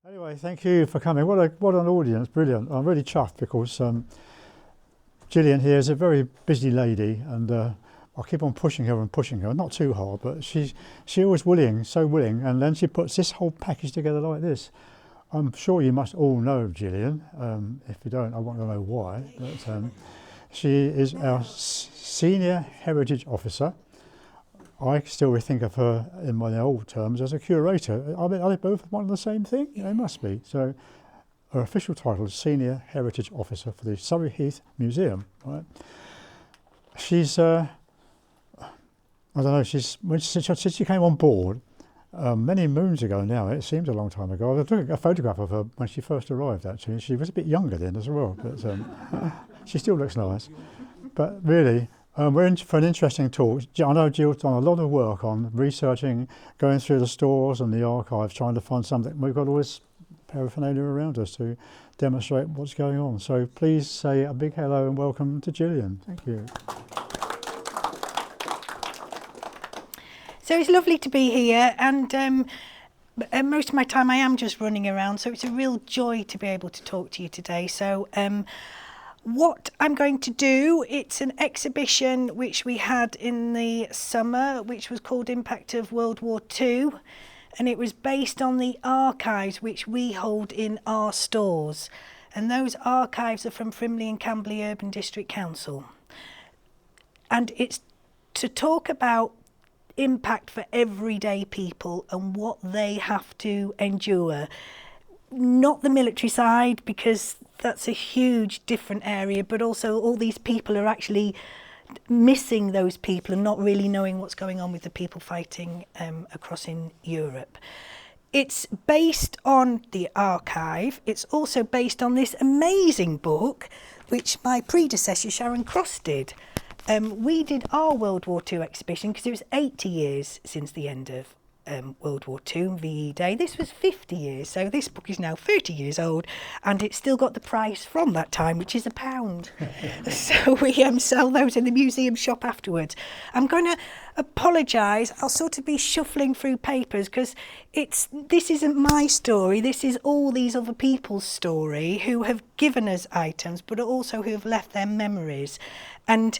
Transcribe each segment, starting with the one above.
Anyway, thank you for coming. What an audience, brilliant. I'm really chuffed because Gillian here is a very busy lady, and I keep on pushing her, not too hard, but she always willing, so willing, and then she puts this whole package together like this. I'm sure you must all know Gillian. If you don't, I want to know why. But she is our Senior Heritage Officer. I still think of her in my old terms as a curator. Are they both one and the same thing? Yeah. They must be. So her official title is Senior Heritage Officer for the Surrey Heath Museum. Right? She's, I don't know, since she came on board, many moons ago now, it seems a long time ago, I took a photograph of her when she first arrived actually. She was a bit younger then as well, but she still looks nice. But really, we're in for an interesting talk. I know Jill's done a lot of work on researching, going through the stores and the archives, trying to find something. We've got all this paraphernalia around us to demonstrate what's going on. So please say a big hello and welcome to Gillian. Thank you. So it's lovely to be here, and most of my time I am just running around, so it's a real joy to be able to talk to you today. So what I'm going to do, it's an exhibition which we had in the summer, which was called Impact of World War II, and it was based on the archives which we hold in our stores. And those archives are from Frimley and Camberley Urban District Council. And it's to talk about impact for everyday people and what they have to endure. Not the military side, because that's a huge different area, but also all these people are actually missing those people and not really knowing what's going on with the people fighting across in Europe. It's based on the archive. It's also based on this amazing book which my predecessor Sharon Cross did. We did our World War II exhibition because it was 80 years since the end of World War II, VE Day. This was 50 years, so this book is now 30 years old, and it's still got the price from that time, which is £1. So we sell those in the museum shop afterwards. I'm going to apologise. I'll sort of be shuffling through papers because this isn't my story. This is all these other people's story who have given us items, but also who have left their memories. And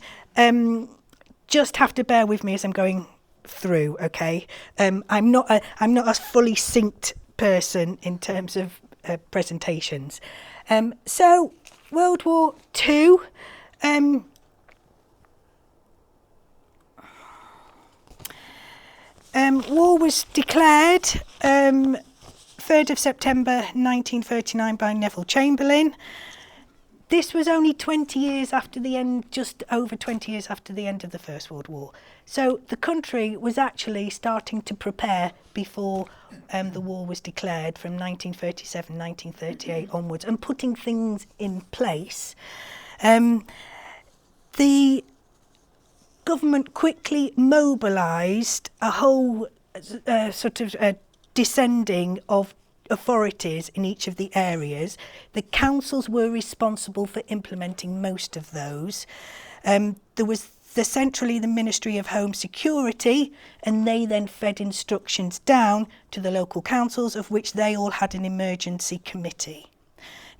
just have to bear with me as I'm going through, okay? I'm not a fully synced person in terms of presentations. So World War II. War was declared 3rd of September 1939 by Neville Chamberlain. This was only 20 years after the end, just over 20 years after the end of the First World War. So the country was actually starting to prepare before the war was declared from 1937, 1938 onwards, and putting things in place. The government quickly mobilised a whole descending of authorities in each of the areas. The councils were responsible for implementing most of those. There was centrally the Ministry of Home Security, and they then fed instructions down to the local councils, of which they all had an emergency committee.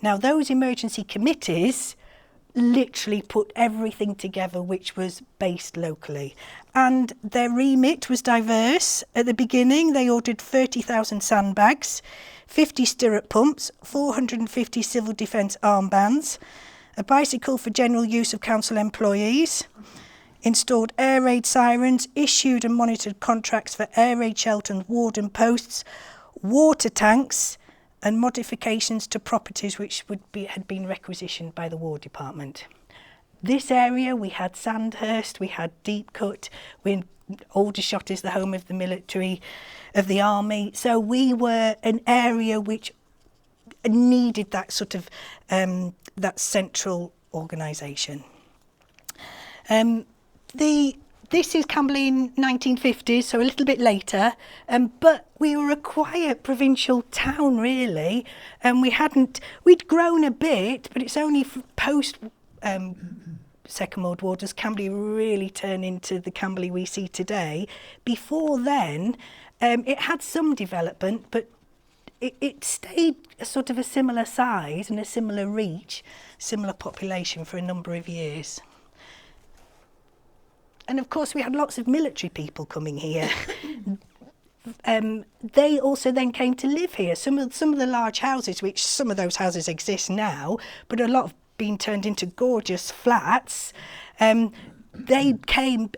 Now those emergency committees literally put everything together which was based locally, and their remit was diverse. At the beginning they ordered 30,000 sandbags, 50 stirrup pumps, 450 civil defence armbands, a bicycle for general use of council employees, installed air raid sirens, issued and monitored contracts for air raid shelter and warden posts, water tanks, and modifications to properties which had been requisitioned by the War Department. This area, we had Sandhurst, we had Deepcut, Aldershot is the home of the military, of the army. So we were an area which needed that sort of, that central organisation. This is Camberley in 1950s, so a little bit later, but we were a quiet provincial town really, and we'd grown a bit, but it's only post Second World War does Camberley really turn into the Camberley we see today. Before then, it had some development, but it stayed a sort of a similar size and a similar reach, similar population for a number of years. And of course we had lots of military people coming here. They also then came to live here. Some of the large houses, which some of those houses exist now, but a lot have been turned into gorgeous flats. A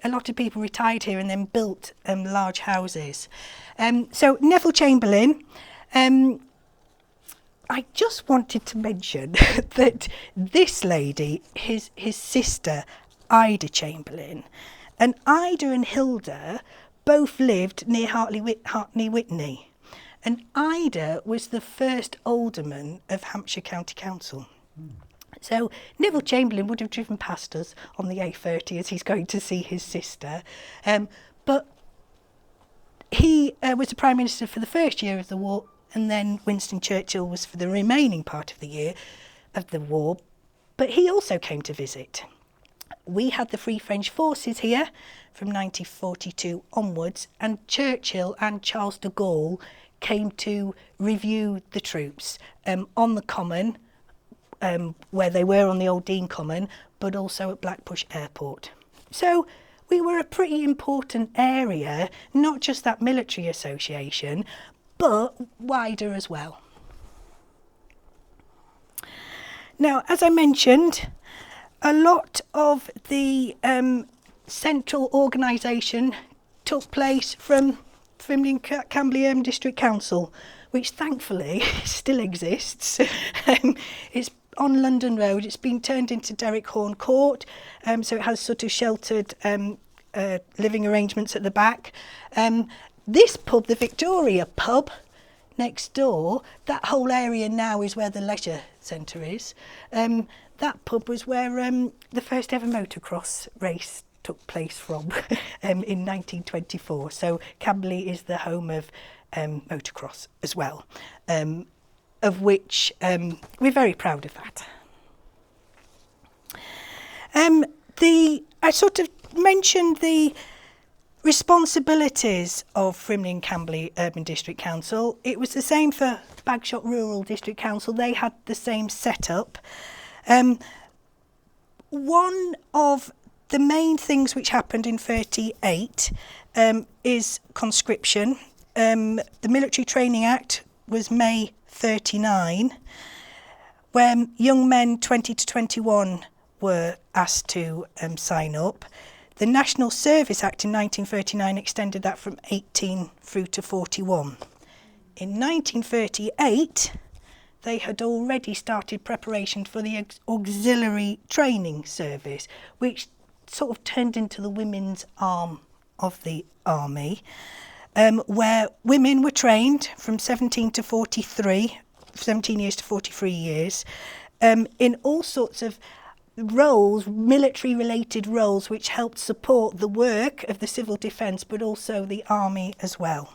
lot of people retired here and then built large houses. So Neville Chamberlain, I just wanted to mention that this lady, his sister, Ida Chamberlain, and Ida and Hilda both lived near Hackney Whitney. And Ida was the first alderman of Hampshire County Council. So Neville Chamberlain would have driven past us on the A30 as he's going to see his sister. But he was the Prime Minister for the first year of the war, and then Winston Churchill was for the remaining part of the year of the war. But he also came to visit. We had the Free French Forces here from 1942 onwards, and Churchill and Charles de Gaulle came to review the troops on the Common, where they were on the old Dean Common, but also at Blackpush Airport. So we were a pretty important area, not just that military association, but wider as well. Now, as I mentioned, a lot of the central organisation took place from Frimley and Camberley District Council, which thankfully still exists. It's on London Road. It's been turned into Derrick Horn Court, so it has sort of sheltered living arrangements at the back. This pub, the Victoria pub, next door, that whole area now is where the leisure centre is. That pub was where the first ever motocross race took place from in 1924. So Camberley is the home of motocross as well, of which we're very proud of that. I sort of mentioned the responsibilities of Frimley and Camberley Urban District Council. It was the same for Bagshot Rural District Council. They had the same setup. One of the main things which happened in 1938 is conscription. The Military Training Act was May 1939, when young men 20 to 21 were asked to sign up. The National Service Act in 1939 extended that from 18 through to 41. In 1938, they had already started preparation for the auxiliary training service, which sort of turned into the women's arm of the army, where women were trained from 17 to 43, 17 years to 43 years, in all sorts of roles, military-related roles, which helped support the work of the civil defence, but also the army as well.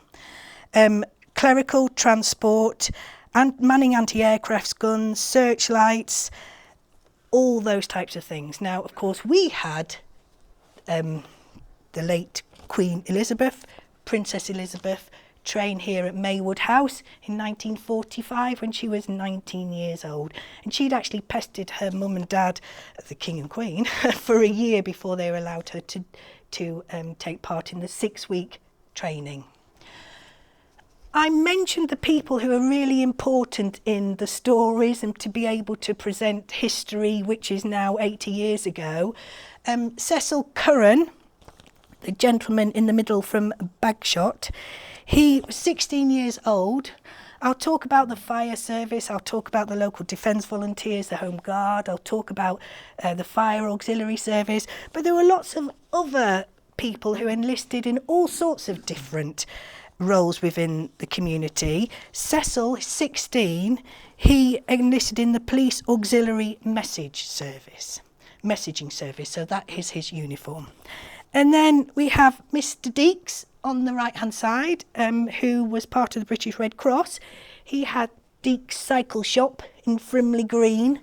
Clerical, transport, and manning anti-aircraft guns, searchlights, all those types of things. Now, of course, we had the late Queen Elizabeth, Princess Elizabeth, train here at Maywood House in 1945 when she was 19 years old. And she'd actually pestered her mum and dad, the King and Queen, for a year before they were allowed her to take part in the 6-week training. I mentioned the people who are really important in the stories and to be able to present history, which is now 80 years ago. Cecil Curran, the gentleman in the middle from Bagshot, he was 16 years old. I'll talk about the fire service, I'll talk about the local defence volunteers, the Home Guard, I'll talk about the fire auxiliary service, but there were lots of other people who enlisted in all sorts of different roles within the community. Cecil, 16, he enlisted in the Police Auxiliary Messaging Service, so that is his uniform. And then we have Mr. Deeks on the right-hand side, who was part of the British Red Cross. He had Deeks Cycle Shop in Frimley Green,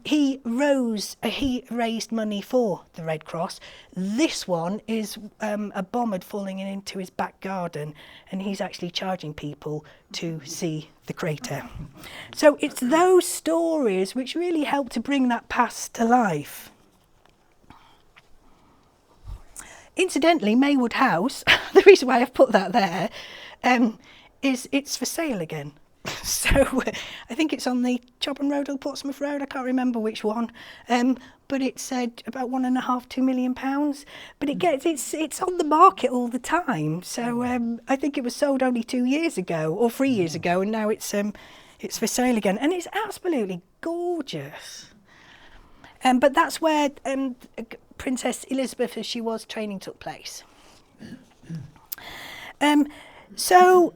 he raised money for the Red Cross. This one is a bomb had fallen into his back garden, and he's actually charging people to see the crater. So it's those stories which really help to bring that past to life. Incidentally, Maywood House, the reason why I've put that there, is it's for sale again. So I think it's on the Chobham Road or Portsmouth Road, I can't remember which one. But it's about £1.5–2 million. But it's on the market all the time. So I think it was sold only 2 years ago or 3 years ago, and now it's for sale again, and it's absolutely gorgeous. But that's where Princess Elizabeth, as she was training, took place. So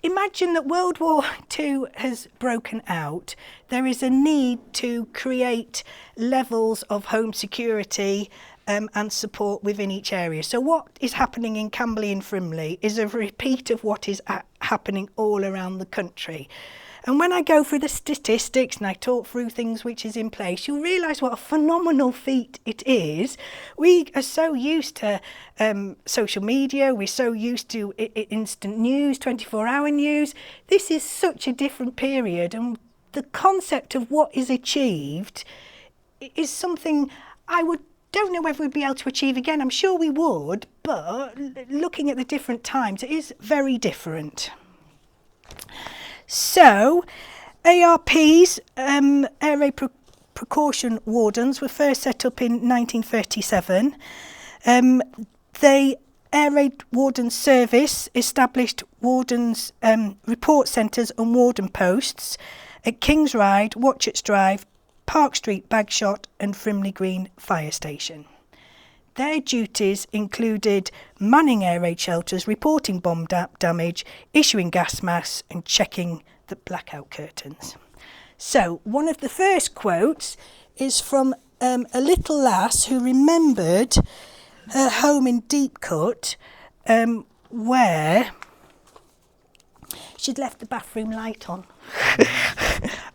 imagine that World War II has broken out. There is a need to create levels of home security and support within each area. So what is happening in Camberley and Frimley is a repeat of what is happening all around the country. And when I go through the statistics and I talk through things which is in place, you'll realise what a phenomenal feat it is. We are so used to social media, we're so used to instant news, 24-hour news. This is such a different period, and the concept of what is achieved is something don't know whether we'd be able to achieve again. I'm sure we would, but looking at the different times, it is very different. So, ARPs, Air Raid Precaution Wardens, were first set up in 1937. The Air Raid Warden Service established wardens' report centres and warden posts at Kings Ride, Watchetts Drive, Park Street, Bagshot and Frimley Green Fire Station. Their duties included manning air raid shelters, reporting bomb damage, issuing gas masks and checking the blackout curtains. So one of the first quotes is from a little lass who remembered her home in Deepcut, where she'd left the bathroom light on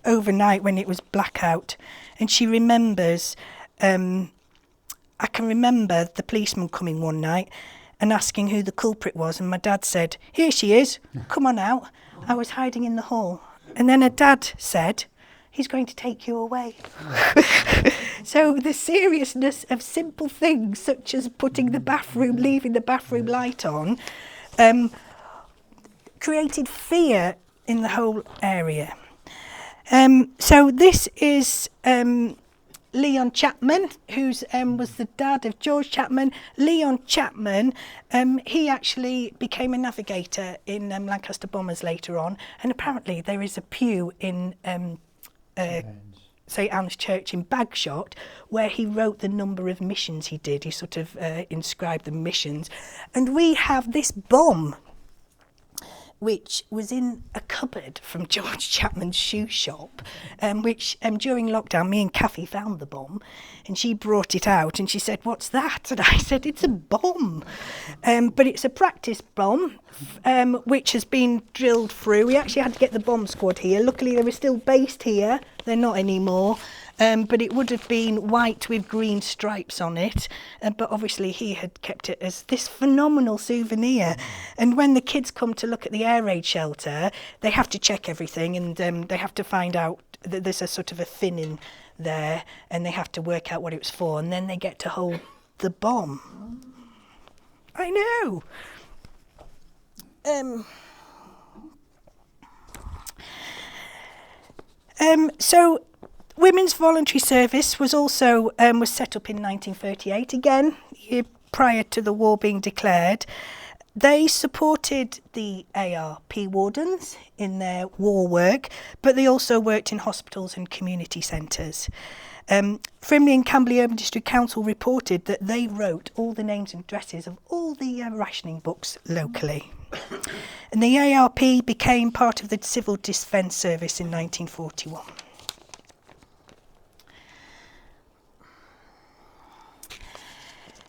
overnight when it was blackout, and she remembers I can remember the policeman coming one night and asking who the culprit was, and my dad said, "Here she is, come on out." I was hiding in the hall, and then her dad said, "He's going to take you away." So the seriousness of simple things such as leaving the bathroom light on, created fear in the whole area. So this is Leon Chapman, who was the dad of George Chapman. Leon Chapman, he actually became a navigator in Lancaster Bombers later on, and apparently there is a pew in St Anne's Church in Bagshot where he wrote the number of missions he did. He sort of inscribed the missions, and we have this bomb which was in a cupboard from George Chapman's shoe shop, which during lockdown, me and Kathy found the bomb, and she brought it out and she said, "What's that?" And I said, "It's a bomb." But it's a practice bomb, which has been drilled through. We actually had to get the bomb squad here. Luckily, they were still based here. They're not anymore. But it would have been white with green stripes on it. But obviously he had kept it as this phenomenal souvenir. And when the kids come to look at the air raid shelter, they have to check everything, and they have to find out that there's a sort of a fin in there, and they have to work out what it was for, and then they get to hold the bomb. I know. So Women's Voluntary Service was also was set up in 1938, again, year prior to the war being declared. They supported the ARP wardens in their war work, but they also worked in hospitals and community centres. Frimley and Camberley Urban District Council reported that they wrote all the names and addresses of all the rationing books locally. And the ARP became part of the Civil Defence Service in 1941.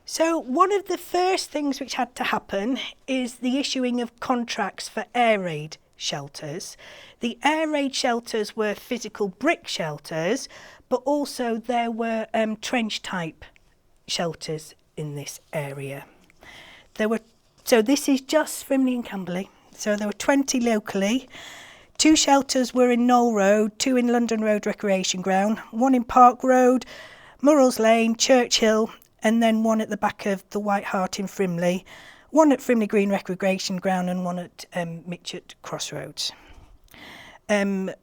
So one of the first things which had to happen is the issuing of contracts for air raid shelters. The air raid shelters were physical brick shelters, but also there were trench type shelters in this area. So this is just Frimley and Camberley. So there were 20 locally. 2 shelters were in Knoll Road, 2 in London Road Recreation Ground, 1 in Park Road, Murrells Lane, Churchill, and then 1 at the back of the White Hart in Frimley, 1 at Frimley Green Recreation Ground and 1 at Mitchett Crossroads. There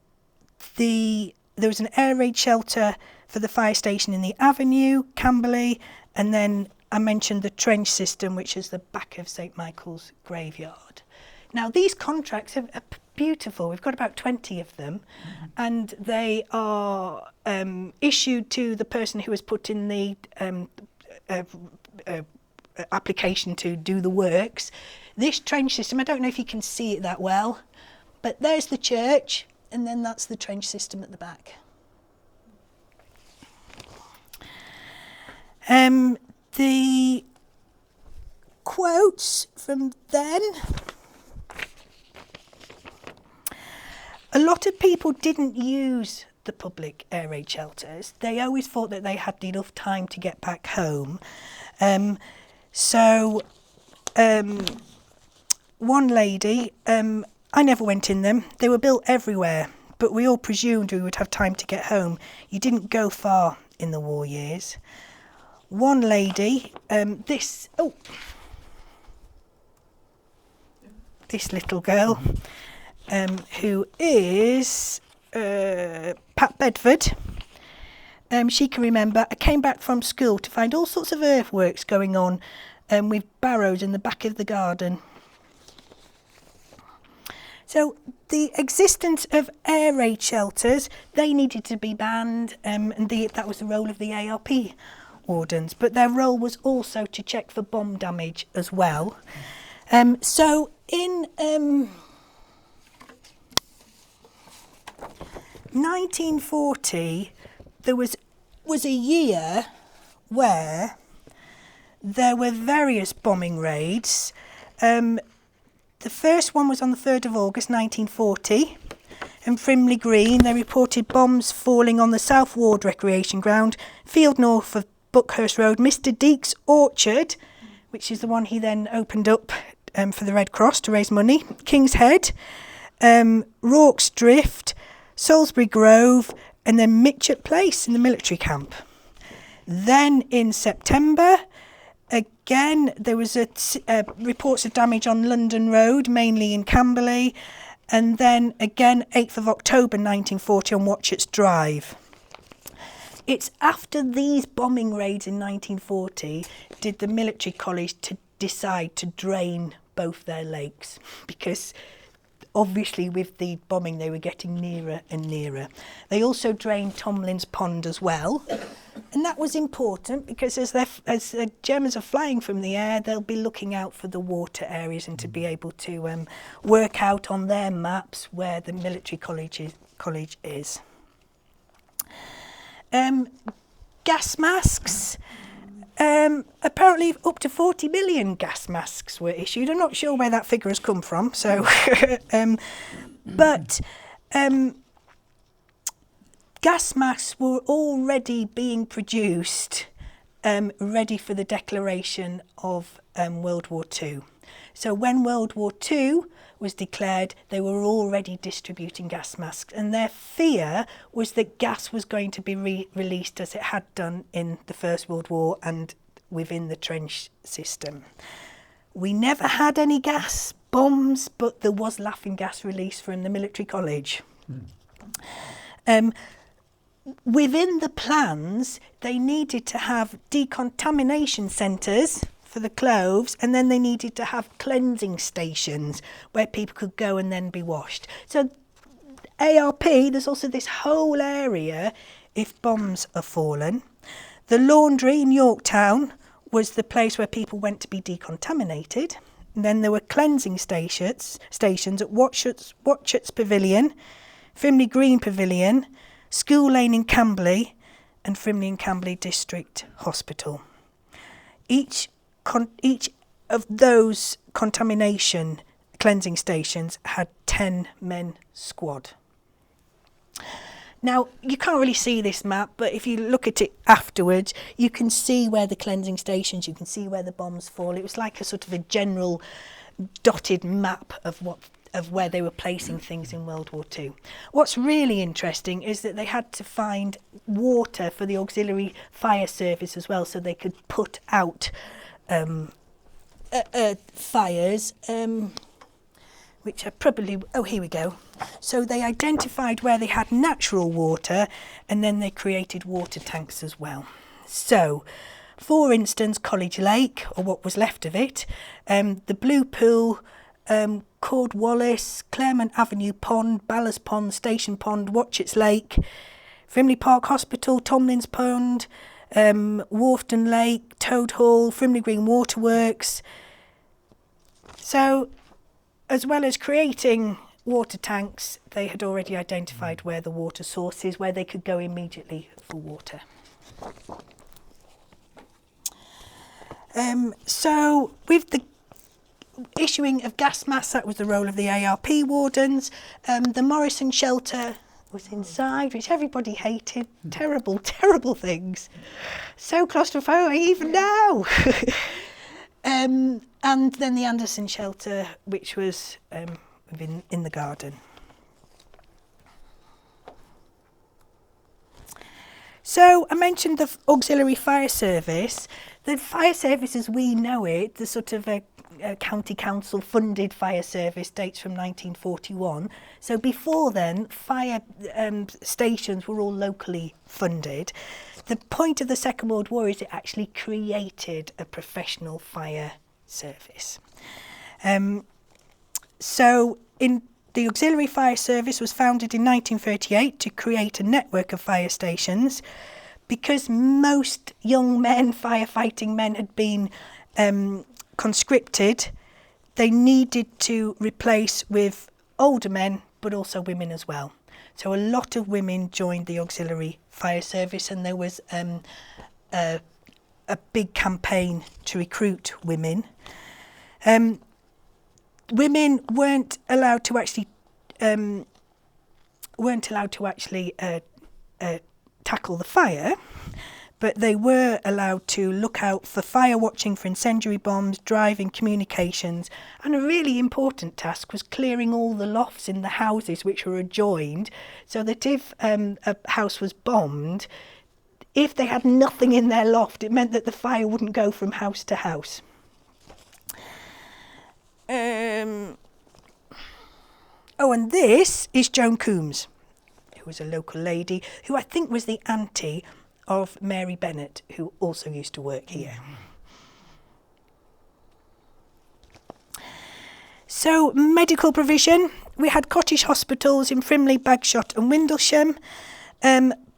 was an air raid shelter for the fire station in the Avenue, Camberley, and then I mentioned the trench system, which is the back of St Michael's graveyard. Now, these contracts are beautiful. We've got about 20 of them, and they are issued to the person who has put in the application to do the works. This trench system, I don't know if you can see it that well, but there's the church, and then that's the trench system at the back. The quotes from then. A lot of people didn't use the public air raid shelters. They always thought that they had enough time to get back home. One lady, I never went in them. They were built everywhere, but we all presumed we would have time to get home. You didn't go far in the war years. One lady, this little girl, who is Pat Bedford. She can remember, I came back from school to find all sorts of earthworks going on with barrows in the back of the garden. So the existence of air raid shelters, they needed to be banned, and that was the role of the ARP wardens, but their role was also to check for bomb damage as well. So in 1940, there was a year where there were various bombing raids. The first one was on the 3rd of August 1940 in Frimley Green. They reported bombs falling on the South Ward Recreation Ground, field north of Buckhurst Road, Mr Deake's Orchard, which is the one he then opened up for the Red Cross to raise money, King's Head, Rorke's Drift, Salisbury Grove, and then Mitchett Place in the military camp. Then in September, again, there was reports of damage on London Road, mainly in Camberley, and then again 8th of October 1940 on Watchett's Drive. It's after these bombing raids in 1940 did the military college decide to drain both their lakes, because obviously with the bombing they were getting nearer and nearer. They also drained Tomlin's Pond as well, and that was important because as the Germans are flying from the air, they'll be looking out for the water areas and to be able to work out on their maps where the military college is. Gas masks. Apparently up to 40 million gas masks were issued. I'm not sure where that figure has come from. So, but gas masks were already being produced, ready for the declaration of World War II. So when World War II was declared, they were already distributing gas masks, and their fear was that gas was going to be released as it had done in the First World War and within the trench system. We never had any gas bombs, but there was laughing gas release from the military college. Within the plans, they needed to have decontamination centres for the clothes, and then they needed to have cleansing stations where people could go and then be washed. So ARP, there's also this whole area if bombs are fallen. The laundry in Yorktown was the place where people went to be decontaminated. And then there were cleansing stations at Watchett's Pavilion, Frimley Green Pavilion, School Lane in Camberley, and Frimley and Camberley District Hospital. Each of those cleansing cleansing stations had 10 men squad. Now, you can't really see this map, but if you look at it afterwards, you can see where the cleansing stations, you can see where the bombs fall. It was like a sort of a general dotted map of where they were placing things in World War II. What's really interesting is that they had to find water for the auxiliary fire service as well, so they could put out fires, which are probably, oh, here we go. So they identified where they had natural water, and then they created water tanks as well. So, for instance, College Lake, or what was left of it, the Blue Pool, Cornwallis, Claremont Avenue Pond, Ballas Pond, Station Pond, Watchetts Lake, Frimley Park Hospital, Tomlins Pond, Wharfton Lake, Toad Hall, Frimley Green Waterworks. So, as well as creating water tanks, they had already identified where the water source is, where they could go immediately for water. So, with the issuing of gas masks, that was the role of the ARP wardens. The Morrison shelter was inside, which everybody hated. Terrible, terrible things. So claustrophobic even now. And then the Anderson shelter, which was in the garden. So I mentioned the auxiliary fire service. The fire service as we know it, the sort of a county council funded fire service, dates from 1941. So before then, fire stations were all locally funded. The point of the Second World War is it actually created a professional fire service. So the auxiliary fire service was founded in 1938 to create a network of fire stations. Because most young men, firefighting men, had been conscripted, they needed to replace with older men, but also women as well. So a lot of women joined the auxiliary fire service, and there was a big campaign to recruit women. Women weren't allowed to actually tackle the fire, but they were allowed to look out for fire watching for incendiary bombs, driving communications, and a really important task was clearing all the lofts in the houses which were adjoined, so that if a house was bombed, if they had nothing in their loft, it meant that the fire wouldn't go from house to house. And this is Joan Coombs, who was a local lady, who I think was the auntie of Mary Bennett, who also used to work here. So, medical provision. We had cottage hospitals in Frimley, Bagshot and Windlesham,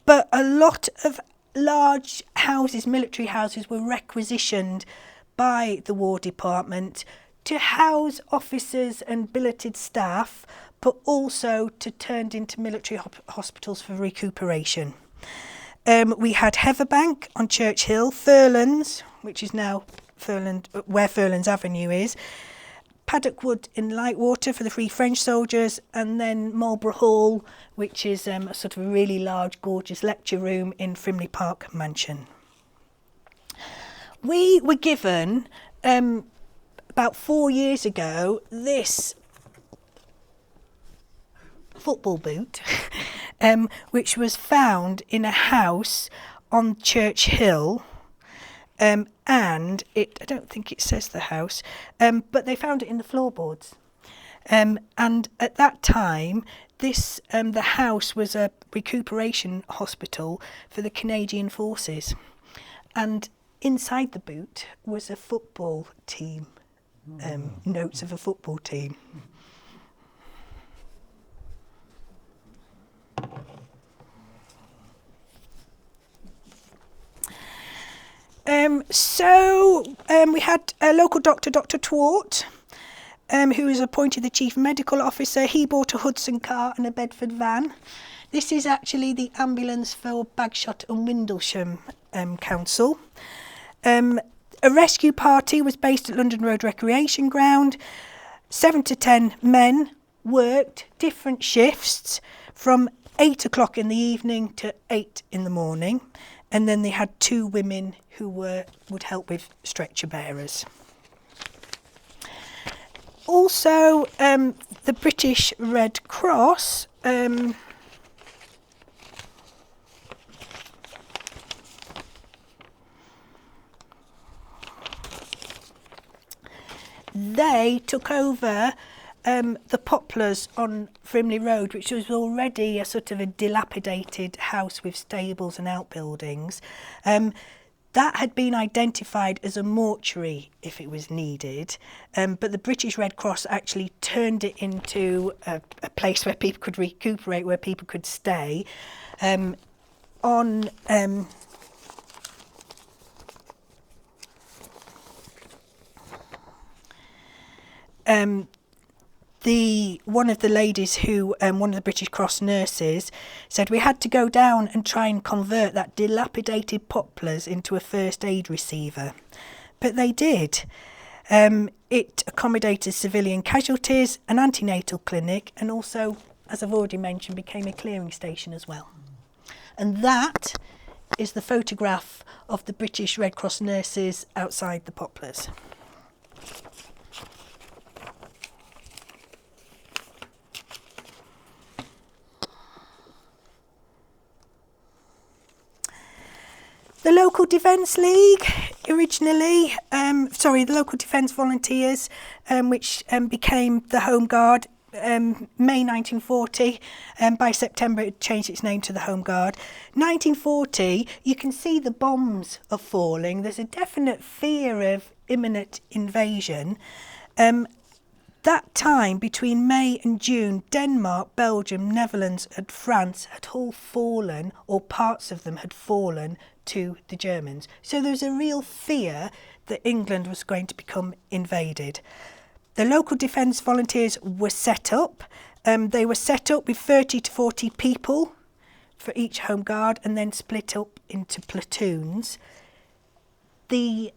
but a lot of large houses, military houses, were requisitioned by the War Department to house officers and billeted staff, but also to turn into military hospitals for recuperation. We had Heatherbank on Church Hill, Furlands, which is now where Furlands Avenue is, Paddock Wood in Lightwater for the Free French soldiers, and then Marlborough Hall, which is a sort of a really large, gorgeous lecture room in Frimley Park Mansion. We were given, about 4 years ago, this football boot, which was found in a house on Church Hill, and I don't think it says the house, but they found it in the floorboards. And at that time, this the house was a recuperation hospital for the Canadian Forces, and inside the boot was a football team, notes of a football team. We had a local doctor, Dr. Twart, who was appointed the Chief Medical Officer. He bought a Hudson car and a Bedford van. This is actually the ambulance for Bagshot and Windlesham Council. A rescue party was based at London Road Recreation Ground. 7 to 10 men worked different shifts from 8 o'clock in the evening to 8 in the morning, and then they had 2 women who would help with stretcher bearers. Also, the British Red Cross they took over the Poplars on Frimley Road, which was already a sort of a dilapidated house with stables and outbuildings. That had been identified as a mortuary if it was needed, but the British Red Cross actually turned it into a place where people could recuperate, where people could stay. One of the ladies who, one of the British Cross nurses, said we had to go down and try and convert that dilapidated Poplars into a first aid receiver. But they did. It accommodated civilian casualties, an antenatal clinic, and also, as I've already mentioned, became a clearing station as well. And that is the photograph of the British Red Cross nurses outside the Poplars. The Local Defence League, originally, the Local Defence Volunteers, which became the Home Guard, May 1940. By September it changed its name to the Home Guard. 1940, you can see the bombs are falling. There's a definite fear of imminent invasion. That time, between May and June, Denmark, Belgium, Netherlands and France had all fallen, or parts of them had fallen, to the Germans. So there was a real fear that England was going to become invaded. The Local Defence Volunteers were set up. They were set up with 30 to 40 people for each Home Guard and then split up into platoons. The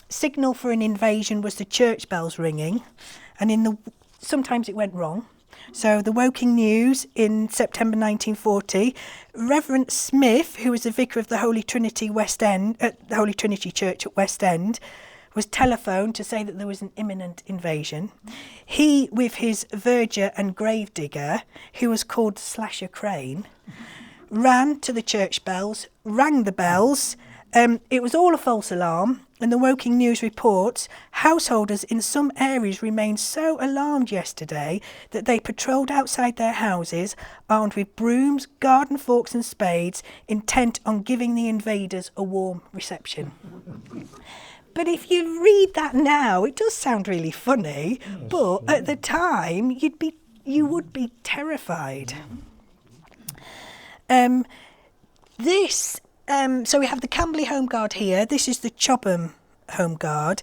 signal for an invasion was the church bells ringing, and sometimes it went wrong. So the Woking News in September 1940, Reverend Smith, who was the vicar of the Holy Trinity the Holy Trinity Church at West End, was telephoned to say that there was an imminent invasion. He, with his verger and gravedigger, who was called Slasher Crane, ran to the church bells, rang the bells. It was all a false alarm, and the Woking News reports householders in some areas remained so alarmed yesterday that they patrolled outside their houses armed with brooms, garden forks and spades, intent on giving the invaders a warm reception. But if you read that now, it does sound really funny, but at the time you would be terrified. So we have the Camberley Home Guard here. This is the Chobham Home Guard.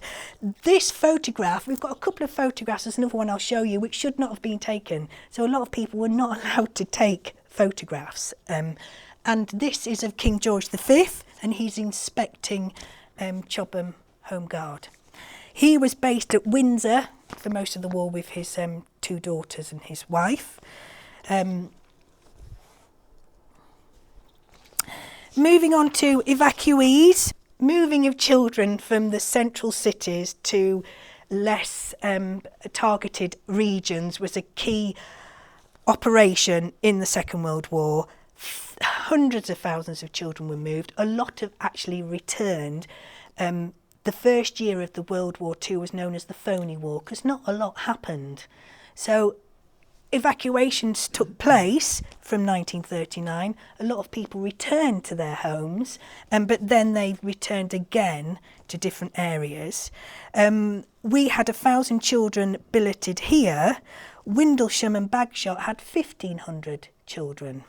This photograph, we've got a couple of photographs, there's another one I'll show you, which should not have been taken. So a lot of people were not allowed to take photographs. And this is of King George V, and he's inspecting Chobham Home Guard. He was based at Windsor for most of the war with his 2 daughters and his wife. Moving on to evacuees, moving of children from the central cities to less targeted regions was a key operation in the Second World War. Hundreds of thousands of children were moved. A lot have actually returned. The first year of the World War II was known as the Phony War because not a lot happened. So evacuations took place from 1939. A lot of people returned to their homes, but then they returned again to different areas. We had 1,000 children billeted here. Windlesham and Bagshot had 1,500 children.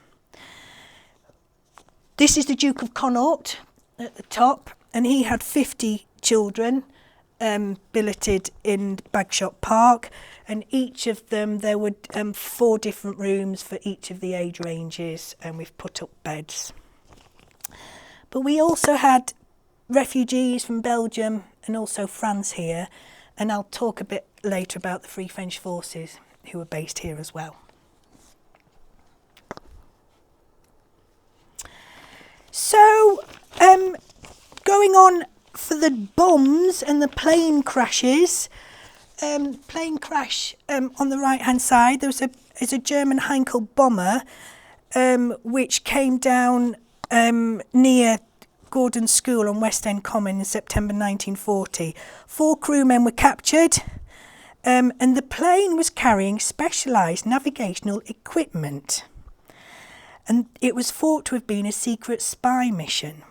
This is the Duke of Connaught at the top, and he had 50 children billeted in Bagshot Park, and each of them, there were 4 different rooms for each of the age ranges, and we've put up beds. But we also had refugees from Belgium and also France here, and I'll talk a bit later about the Free French Forces who were based here as well. So, going on for the bombs and the plane crashes, plane crash on the right hand side, there was a German Heinkel bomber which came down near Gordon School on West End Common in September 1940. 4 crewmen were captured and the plane was carrying specialised navigational equipment, and it was thought to have been a secret spy mission.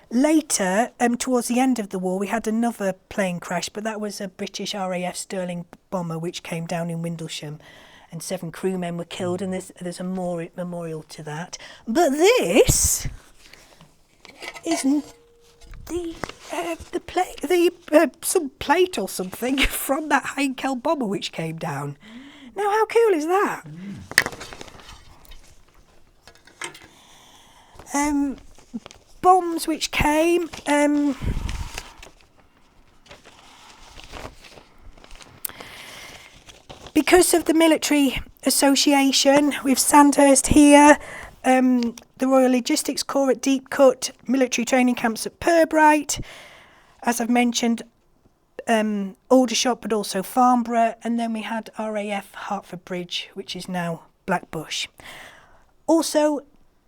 Later, towards the end of the war, we had another plane crash, but that was a British RAF Stirling bomber which came down in Windlesham, and 7 crewmen were killed, and there's a memorial to that. But this is some plate or something from that Heinkel bomber which came down. Now, how cool is that? Bombs which came, because of the military association with Sandhurst here, the Royal Logistics Corps at Deepcut, military training camps at Pirbright, as I've mentioned, Aldershot, but also Farnborough, and then we had RAF Hertford Bridge, which is now Blackbush. Also,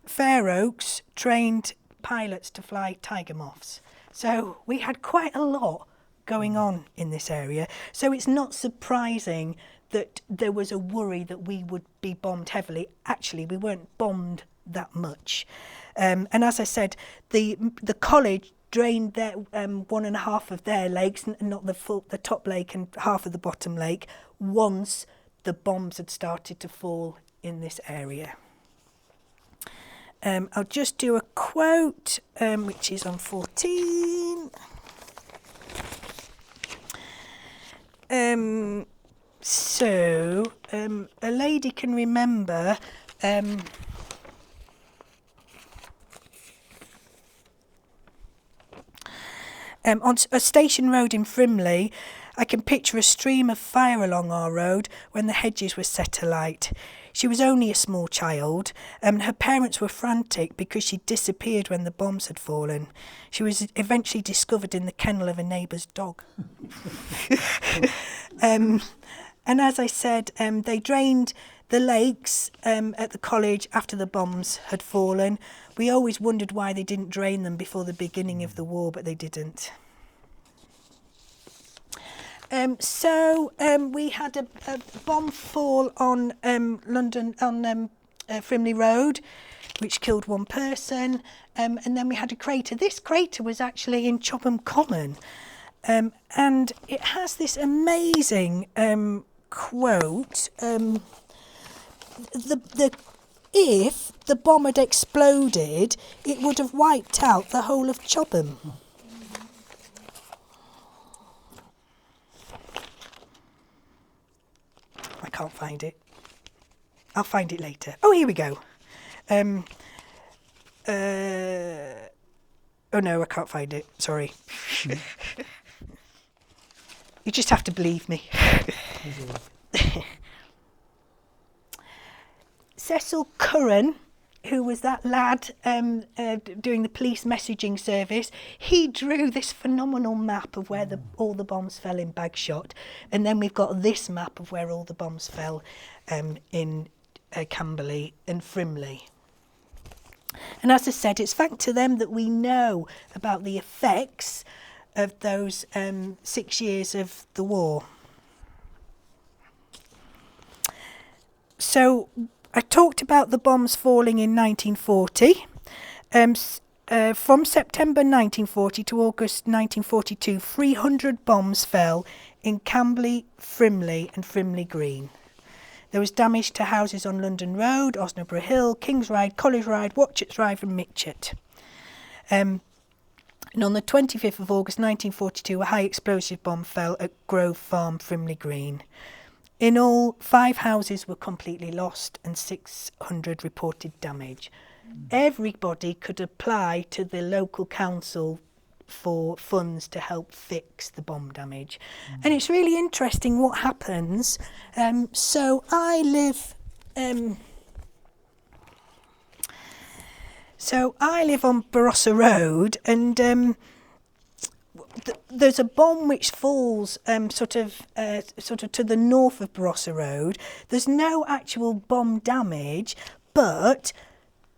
Fair Oaks trained pilots to fly Tiger Moths. So we had quite a lot going on in this area. So it's not surprising that there was a worry that we would be bombed heavily. Actually, we weren't bombed that much. And as I said, the college drained their 1.5 of their lakes, not the top lake and half of the bottom lake, once the bombs had started to fall in this area. I'll just do a quote, which is on 14. A lady can remember on a station road in Frimley, I can picture a stream of fire along our road when the hedges were set alight. She was only a small child, and her parents were frantic because she disappeared when the bombs had fallen. She was eventually discovered in the kennel of a neighbour's dog. And as I said, they drained the lakes at the college after the bombs had fallen. We always wondered why they didn't drain them before the beginning of the war, but they didn't. We had a bomb fall on London, on Frimley Road, which killed 1 person. And then we had a crater. This crater was actually in Chobham Common. And it has this amazing quote. If the bomb had exploded, it would have wiped out the whole of Chobham. I can't find it. I'll find it later. Oh, here we go. Oh no, I can't find it. Sorry. You just have to believe me. Cecil Curran, who was that lad doing the police messaging service, he drew this phenomenal map of where all the bombs fell in Bagshot. And then we've got this map of where all the bombs fell in Camberley and Frimley. And as I said, it's thanks to them that we know about the effects of those 6 years of the war. So I talked about the bombs falling in 1940. From September 1940 to August 1942, 300 bombs fell in Camberley, Frimley and Frimley Green. There was damage to houses on London Road, Osnabrück Hill, King's Ride, College Ride, Watchet's Ride and Mitchett. And on the 25th of August 1942, a high explosive bomb fell at Grove Farm, Frimley Green. In all, 5 houses were completely lost and 600 reported damage. Everybody could apply to the local council for funds to help fix the bomb damage. And it's really interesting what happens. So I live on Barossa Road, and there's a bomb which falls sort of to the north of Barossa Road. There's no actual bomb damage, but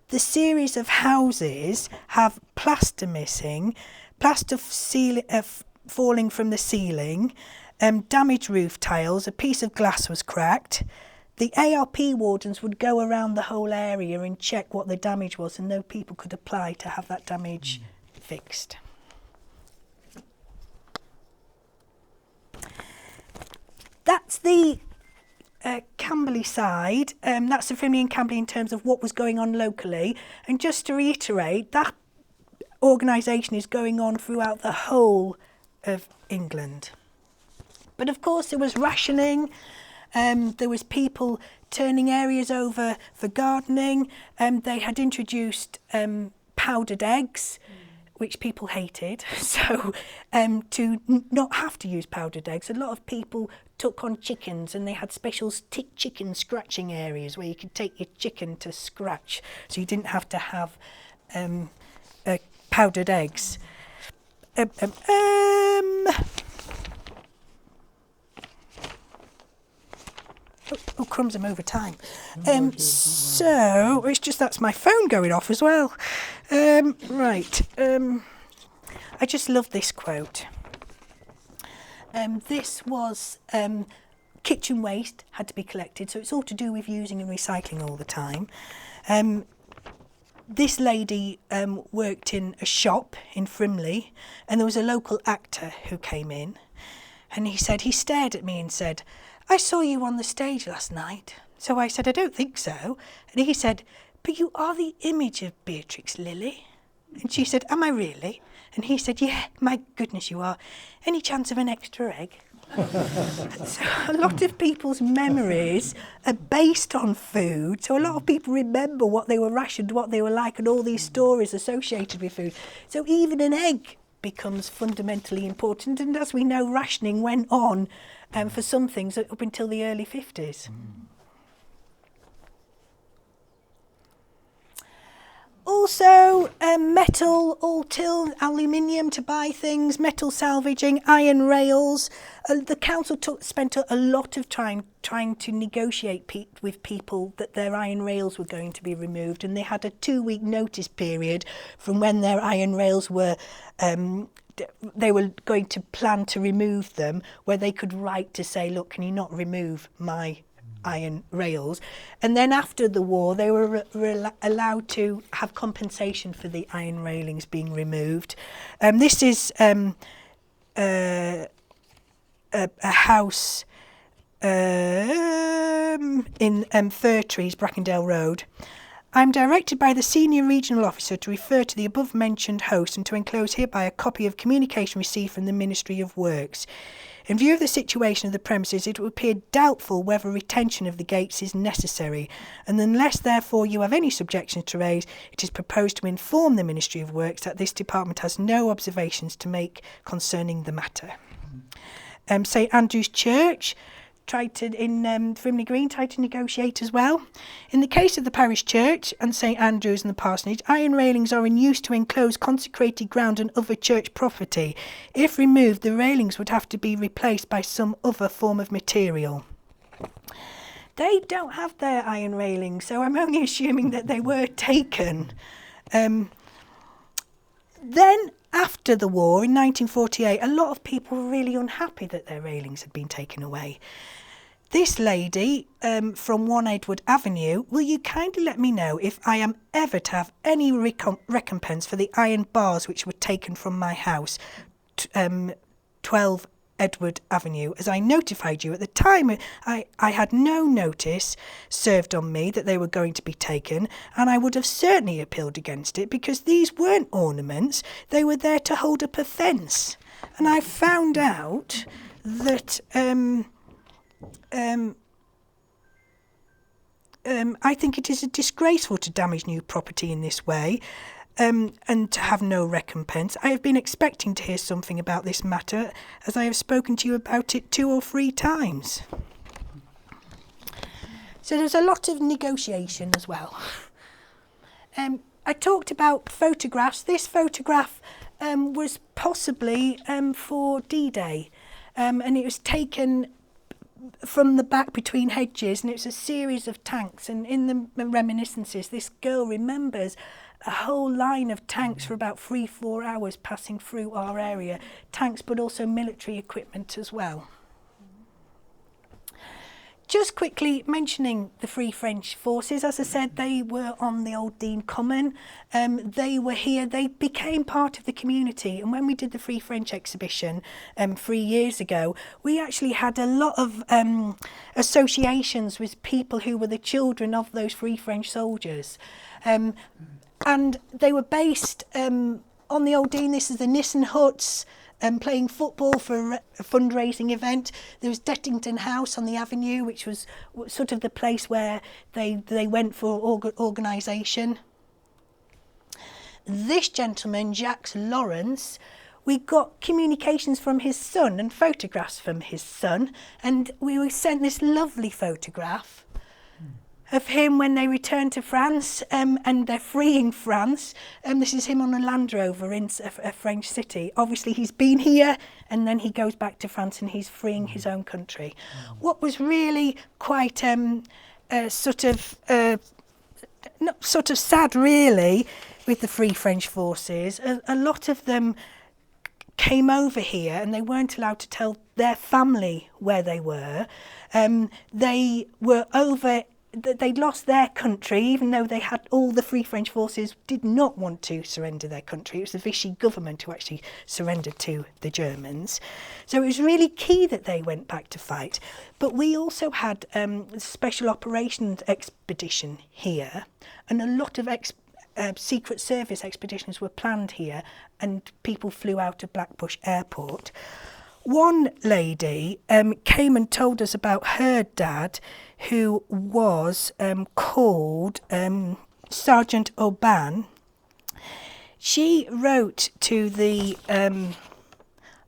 the series of houses have plaster missing, plaster falling from the ceiling, damaged roof tiles, a piece of glass was cracked. The ARP wardens would go around the whole area and check what the damage was, and no people could apply to have that damage fixed. That's the Camberley side. That's the Frimley and Camberley in terms of what was going on locally. And just to reiterate, that organisation is going on throughout the whole of England. But of course there was rationing, there was people turning areas over for gardening, they had introduced powdered eggs, which people hated. So to not have to use powdered eggs, a lot of people took on chickens, and they had special chicken scratching areas where you could take your chicken to scratch, so you didn't have to have powdered eggs. Oh, crumbs, I'm over time. So it's just that's my phone going off as well. Right. I just love this quote. This was kitchen waste had to be collected, so it's all to do with using and recycling all the time. This lady worked in a shop in Frimley, and there was a local actor who came in, and he stared at me and said, "I saw you on the stage last night." So I said, "I don't think so." And he said, "But you are the image of Beatrix Lilly." And she said, "Am I really?" And he said, "Yeah, my goodness, you are. Any chance of an extra egg?" So a lot of people's memories are based on food. So a lot of people remember what they were rationed, what they were like, and all these stories associated with food. So even an egg becomes fundamentally important. And as we know, rationing went on for some things up until the early 50s. Also, metal, all till, aluminium to buy things, metal salvaging, iron rails. The council spent a lot of time trying to negotiate with people that their iron rails were going to be removed, and they had a 2-week notice period from when their iron rails were they were going to plan to remove them, where they could write to say, "Look, can you not remove my iron rails?" And then after the war they were allowed to have compensation for the iron railings being removed. This is a house in Fir Trees, Brackendale Road. "I'm directed by the Senior Regional Officer to refer to the above-mentioned host and to enclose hereby a copy of communication received from the Ministry of Works. In view of the situation of the premises, it would appear doubtful whether retention of the gates is necessary, and unless therefore you have any subjections to raise, it is proposed to inform the Ministry of Works that this department has no observations to make concerning the matter." St Andrew's Church in Frimley Green tried to negotiate as well. "In the case of the parish church and St Andrews and the parsonage, iron railings are in use to enclose consecrated ground and other church property. If removed, the railings would have to be replaced by some other form of material." They don't have their iron railings, so I'm only assuming that they were taken. Then after the war, in 1948, a lot of people were really unhappy that their railings had been taken away. This lady from 1 Edward Avenue, "Will you kindly let me know if I am ever to have any recompense for the iron bars which were taken from my house, 12 Edward Avenue, as I notified you at the time I had no notice served on me that they were going to be taken, and I would have certainly appealed against it because these weren't ornaments, they were there to hold up a fence." And I found out that I think it is disgraceful to damage new property in this way. and to have no recompense. I have been expecting to hear something about this matter, as I have spoken to you about it 2 or 3 times. So there's a lot of negotiation as well. I talked about photographs. This photograph was possibly for D-Day, and it was taken from the back between hedges, and it's a series of tanks, and in the reminiscences this girl remembers a whole line of tanks for about 3-4 hours passing through our area. Tanks, but also military equipment as well. Just quickly mentioning the Free French Forces, as I said, they were on the Old Dean Common. They were here, they became part of the community. And when we did the Free French exhibition 3 years ago, we actually had a lot of associations with people who were the children of those Free French soldiers. And they were based on the Old Dean. This is the Nissen Huts. Playing football for a fundraising event. There was Dettington House on the avenue, which was sort of the place where they went for organisation. This gentleman, Jacques Lawrence, we got communications from his son and photographs from his son, and we were sent this lovely photograph of him when they returned to France, and they're freeing France. This is him on a Land Rover in a French city. Obviously he's been here and then he goes back to France and he's freeing his own country. What was really quite sort of sad really with the Free French Forces, a lot of them came over here and they weren't allowed to tell their family where they were. They were over. They'd lost their country, even though they had all the Free French Forces did not want to surrender their country. It was the Vichy government who actually surrendered to the Germans. So it was really key that they went back to fight. But we also had a special operations expedition here, and a lot of Secret Service expeditions were planned here, and people flew out of Blackbush Airport. One lady came and told us about her dad, who was called Sergeant Aubin. She wrote to the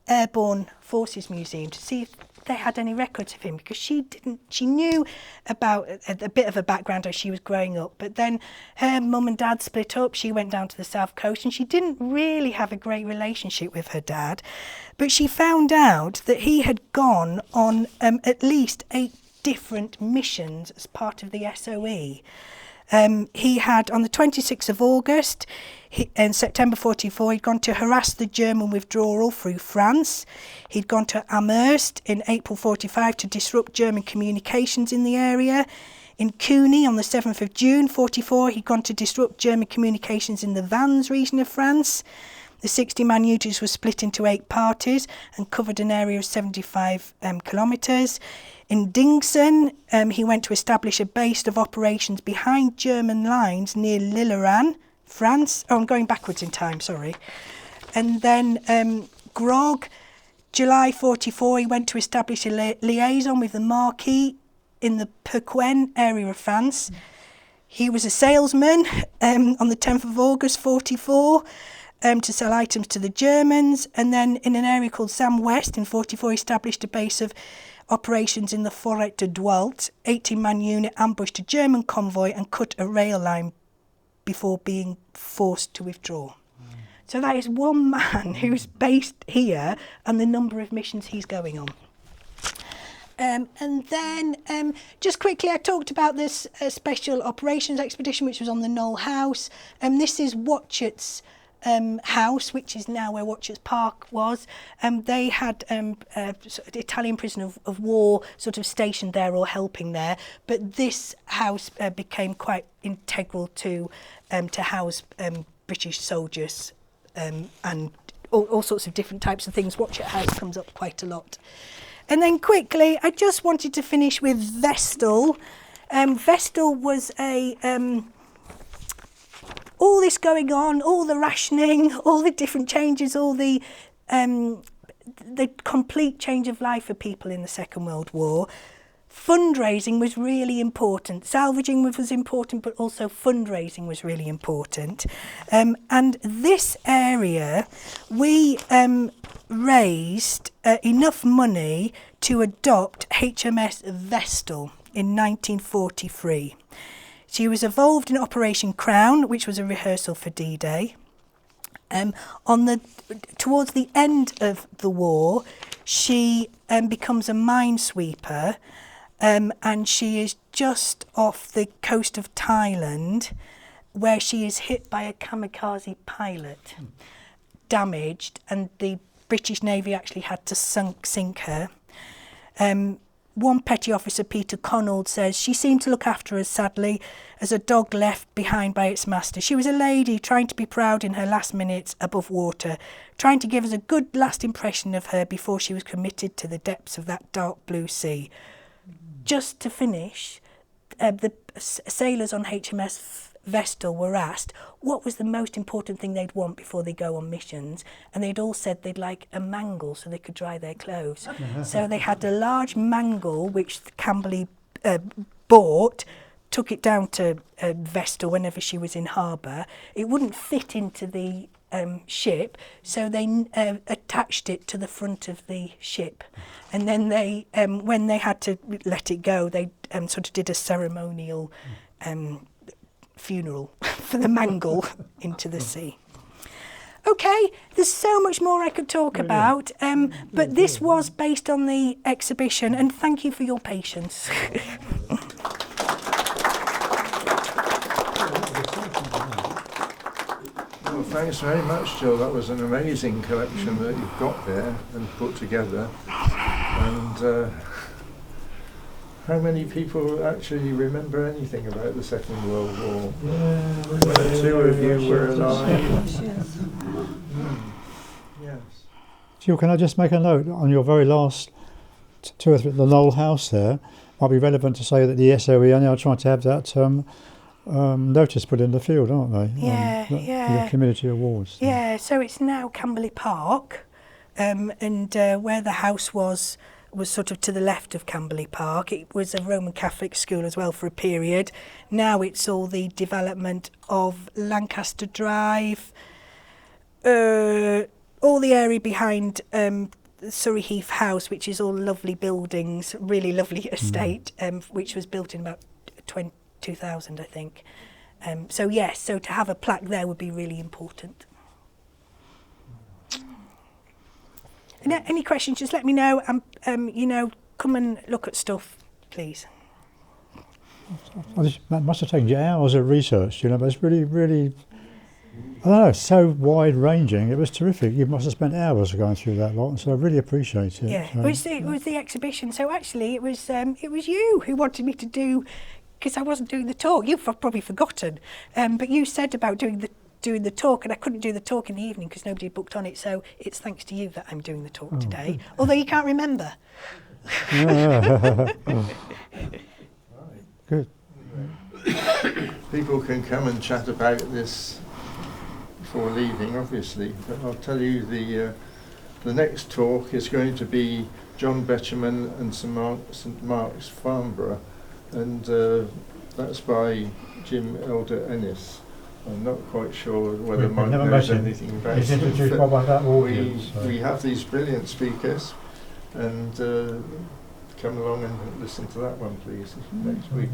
Airborne Forces Museum to see if they had any records of him, because she knew about a bit of a background as she was growing up, but then her mum and dad split up. She went down to the south coast and she didn't really have a great relationship with her dad, but she found out that he had gone on at least 8 different missions as part of the SOE. He had, on the 26th of August, in September 44, he'd gone to harass the German withdrawal through France. He'd gone to Amherst in April 45 to disrupt German communications in the area. In Cooney, on the 7th of June 44, he'd gone to disrupt German communications in the Vannes region of France. The 60-man units were split into 8 parties and covered an area of 75 kilometres. In Dingson, he went to establish a base of operations behind German lines near Lilleran, France. Oh, I'm going backwards in time, sorry. And then Grog, July 44, he went to establish a liaison with the Marquis in the Perquin area of France. He was a salesman on the 10th of August 44 to sell items to the Germans. And then in an area called Sam West in 44, he established a base of operations in the Forêt de Doualt. 18-man unit ambushed a German convoy and cut a rail line before being forced to withdraw. So that is one man who's based here and the number of missions he's going on. And then just quickly, I talked about this special operations expedition, which was on the Knoll House. This is Watchett's house, which is now where Watchett's Park was. They had Italian prisoner of war sort of stationed there or helping there, but this house became quite integral to house British soldiers and all sorts of different types of things. Watchett House comes up quite a lot. And then quickly, I just wanted to finish with Vestal. Vestal was a all this going on, all the rationing, all the different changes, all the complete change of life for people in the Second World War. fundraising was really important. Salvaging was important, but also fundraising was really important. And this area, we raised enough money to adopt HMS Vestal in 1943. She was involved in Operation Crown, which was a rehearsal for D-Day. Towards the end of the war, she becomes a minesweeper, and she is just off the coast of Thailand, where she is hit by a kamikaze pilot, damaged, and the British Navy actually had to sink her. One petty officer, Peter Connell, says, she seemed to look after us sadly as a dog left behind by its master. She was a lady trying to be proud in her last minutes above water, trying to give us a good last impression of her before she was committed to the depths of that dark blue sea. Just to finish, the sailors on HMS Vestal were asked what was the most important thing they'd want before they go on missions, and they'd all said they'd like a mangle so they could dry their clothes. So they had a large mangle which Camberley bought, took it down to Vestal whenever she was in harbour. It wouldn't fit into the ship, so they attached it to the front of the ship, and then they when they had to let it go, they sort of did a ceremonial funeral for the mangle into the sea. Okay, there's so much more I could talk about, but this was based on the exhibition, and thank you for your patience. Well, thanks very much, Jill. That was an amazing collection that you've got there and put together. And how many people actually remember anything about the Second World War? One or two of you were alive. Yes. Jill, can I just make a note on your very last two or three, the Knoll House there? Might be relevant to say that the SOE are now trying to have that notice put in the field, aren't they? The community awards. Yeah, so it's now Camberley Park, and where the house was sort of to the left of Camberley Park. It was a Roman Catholic school as well for a period. Now it's all the development of Lancaster Drive, all the area behind Surrey Heath House, which is all lovely buildings, really lovely estate, which was built in about 2000, I think. So to have a plaque there would be really important. Any questions, just let me know. Come and look at stuff, please. That must have taken you hours of research, but it's really, really, I don't know, so wide-ranging. It was terrific. You must have spent hours going through that lot, and so I really appreciate it. Yeah, so. it was the exhibition. So actually, it was you who wanted me to do, because I wasn't doing the talk. You've probably forgotten, but you said about doing the talk, and I couldn't do the talk in the evening because nobody booked on it, so it's thanks to you that I'm doing the talk today, good. Although you can't remember. Good. People can come and chat about this before leaving, obviously, but I'll tell you the next talk is going to be John Betjeman and St Mark's Farnborough, and that's by Jim Elder Ennis. I'm not quite sure whether Mike knows anything about He's introduced by that audience. We have these brilliant speakers, and come along and listen to that one, please, next week.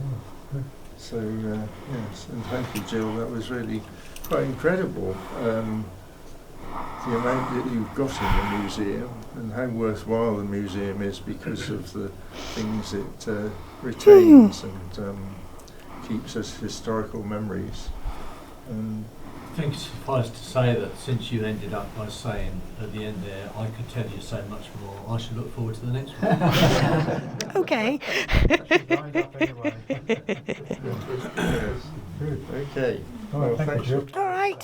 So, yes, and thank you, Jill. That was really quite incredible, the amount that you've got in the museum and how worthwhile the museum is because of the things it retains and keeps as historical memories. I think it's suffice to say that since you ended up by saying at the end there, I could tell you so much more, I should look forward to the next one. Okay. Okay. Well, thank you. All right.